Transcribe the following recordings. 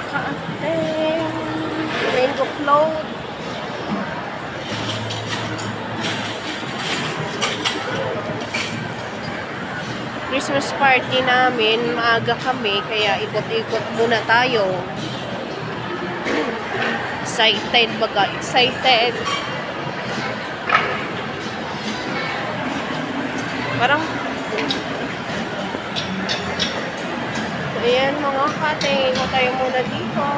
ka-ate. Mango float. Christmas party namin, maaga kami, kaya ikot-ikot muna tayo. Excited baga, excited. Parang, ayan mga kate, ikot tayo muna dito.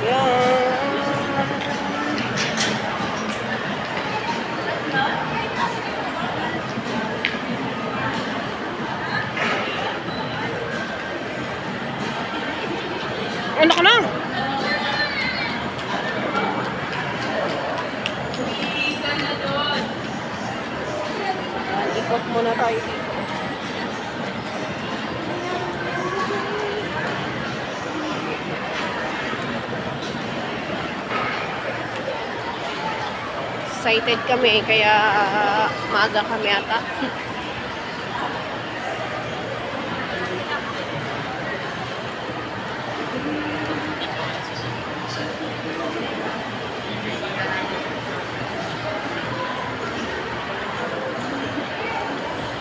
Ayan. Ano ka na? Ikot muna tayo dito. Excited kami kaya maaga kami ata.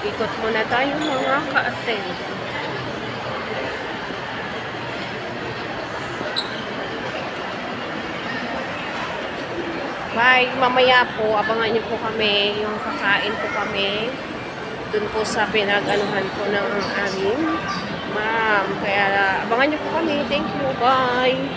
Ikot muna tayo mga ka-ate. Bye! Mamaya po, abangan niyo po kami, yung kakain po kami. Dun po sa pinag-anuhan po ng aming ma'am. Kaya abangan niyo po kami. Thank you. Bye!